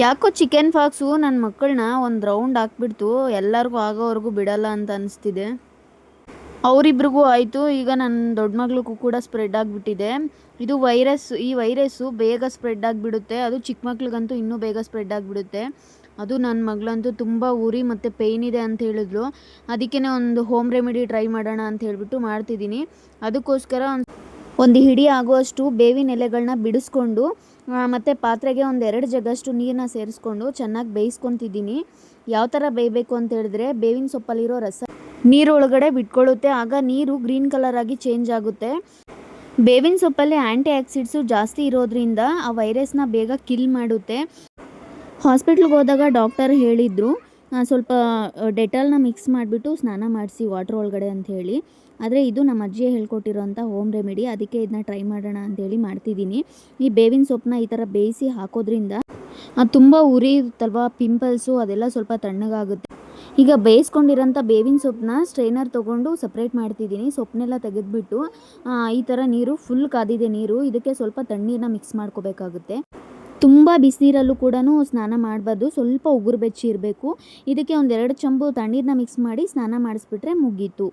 ಯಾಕೋ chicken Fox ನನ್ನ ಮಕ್ಕಳನ್ನ ಒಂದು ರೌಂಡ್ ಹಾಕ್ಬಿಡ್ತು. ಎಲ್ಲರಿಗೂ ಆಗೋವರೆಗೂ ಬಿಡಲ್ಲ ಅಂತ ಅನಿಸ್ತಿದೆ. ಅವರಿಬ್ರಿಗೂ ಆಯಿತು. ಈಗ ನನ್ನ ದೊಡ್ಡ ಮಗಳಿಗೂ ಕೂಡ ಸ್ಪ್ರೆಡ್ ಆಗಿಬಿಟ್ಟಿದೆ. ಇದು ಈ ವೈರಸ್ಸು ಬೇಗ ಸ್ಪ್ರೆಡ್ ಆಗಿಬಿಡುತ್ತೆ. ಅದು ಚಿಕ್ಕ ಮಕ್ಳಿಗಂತೂ ಇನ್ನೂ ಬೇಗ ಸ್ಪ್ರೆಡ್ ಆಗಿಬಿಡುತ್ತೆ. ಅದು ನನ್ನ ಮಗಳಂತೂ ತುಂಬ ಉರಿ ಮತ್ತು ಪೇಯ್ನ್ ಇದೆ ಅಂತ ಹೇಳಿದ್ರು. ಅದಕ್ಕೇ ಒಂದು ಹೋಮ್ ರೆಮಿಡಿ ಟ್ರೈ ಮಾಡೋಣ ಅಂತ ಹೇಳಿಬಿಟ್ಟು ಮಾಡ್ತಿದ್ದೀನಿ. ಅದಕ್ಕೋಸ್ಕರ ಒಂದು ಹಿಡಿ ಆಗುವಷ್ಟು ಬೇವಿನ ಎಲೆಗಳನ್ನ ಬಿಡಿಸ್ಕೊಂಡು ಮತ್ತು ಪಾತ್ರೆಗೆ ಒಂದು 2 ಜಗ್ಗಷ್ಟು ನೀರನ್ನ ಸೇರಿಸ್ಕೊಂಡು ಚೆನ್ನಾಗಿ ಬೇಯಿಸ್ಕೊತಿದ್ದೀನಿ. ಯಾವ ಥರ ಬೇಯಬೇಕು ಅಂತ ಹೇಳಿದ್ರೆ, ಬೇವಿನ ಸೊಪ್ಪಲ್ಲಿರೋ ರಸ ನೀರೊಳಗಡೆ ಬಿಟ್ಕೊಳ್ಳುತ್ತೆ. ಆಗ ನೀರು ಗ್ರೀನ್ ಕಲರ್ ಆಗಿ ಚೇಂಜ್ ಆಗುತ್ತೆ. ಬೇವಿನ ಸೊಪ್ಪಲ್ಲಿ ಆ್ಯಂಟಿ ಆಕ್ಸಿಡ್ಸು ಜಾಸ್ತಿ ಇರೋದ್ರಿಂದ ಆ ವೈರಸ್ನ ಬೇಗ ಕಿಲ್ ಮಾಡುತ್ತೆ. ಹಾಸ್ಪಿಟ್ಲಿಗೆ ಹೋದಾಗ ಡಾಕ್ಟರ್ ಹೇಳಿದರು, ಸ್ವಲ್ಪ ಡೆಟಾಲ್ನ ಮಿಕ್ಸ್ ಮಾಡಿಬಿಟ್ಟು ಸ್ನಾನ ಮಾಡಿಸಿ ವಾಟ್ರ್ ಒಳಗಡೆ ಅಂತ ಹೇಳಿ. ಆದರೆ ಇದು ನಮ್ಮ ಅಜ್ಜಿಯೇ ಹೇಳ್ಕೊಟ್ಟಿರೋಂಥ ಹೋಮ್ ರೆಮಿಡಿ. ಅದಕ್ಕೆ ಇದನ್ನ ಟ್ರೈ ಮಾಡೋಣ ಅಂಥೇಳಿ ಮಾಡ್ತಿದ್ದೀನಿ. ಈ ಬೇವಿನ ಸೊಪ್ಪನ್ನ ಈ ಥರ ಬೇಯಿಸಿ ಹಾಕೋದ್ರಿಂದ ಅದು ತುಂಬ ಉರಿ ಇರುತ್ತಲ್ವ, ಪಿಂಪಲ್ಸು ಅದೆಲ್ಲ ಸ್ವಲ್ಪ ತಣ್ಣಗಾಗುತ್ತೆ. ಈಗ ಬೇಯಿಸ್ಕೊಂಡಿರೋಂಥ ಬೇವಿನ ಸೊಪ್ಪನ್ನ ಸ್ಟ್ರೈನರ್ ತೊಗೊಂಡು ಸಪ್ರೇಟ್ ಮಾಡ್ತಿದ್ದೀನಿ. ಸೊಪ್ಪನ್ನೆಲ್ಲ ತೆಗೆದುಬಿಟ್ಟು ಈ ಥರ ನೀರು ಫುಲ್ ಕಾದಿದೆ ನೀರು. ಇದಕ್ಕೆ ಸ್ವಲ್ಪ ತಣ್ಣೀರನ್ನ ಮಿಕ್ಸ್ ಮಾಡ್ಕೋಬೇಕಾಗುತ್ತೆ. ತುಂಬ ಬಿಸಿನೀರಲ್ಲೂ ಕೂಡ ಸ್ನಾನ ಮಾಡಬಾರ್ದು, ಸ್ವಲ್ಪ ಉಗುರು ಬೆಚ್ಚಿ ಇರಬೇಕು. ಇದಕ್ಕೆ ಒಂದು 2 ಚಂಬು ತಣ್ಣೀರನ್ನ ಮಿಕ್ಸ್ ಮಾಡಿ ಸ್ನಾನ ಮಾಡಿಸ್ಬಿಟ್ರೆ ಮುಗೀತು.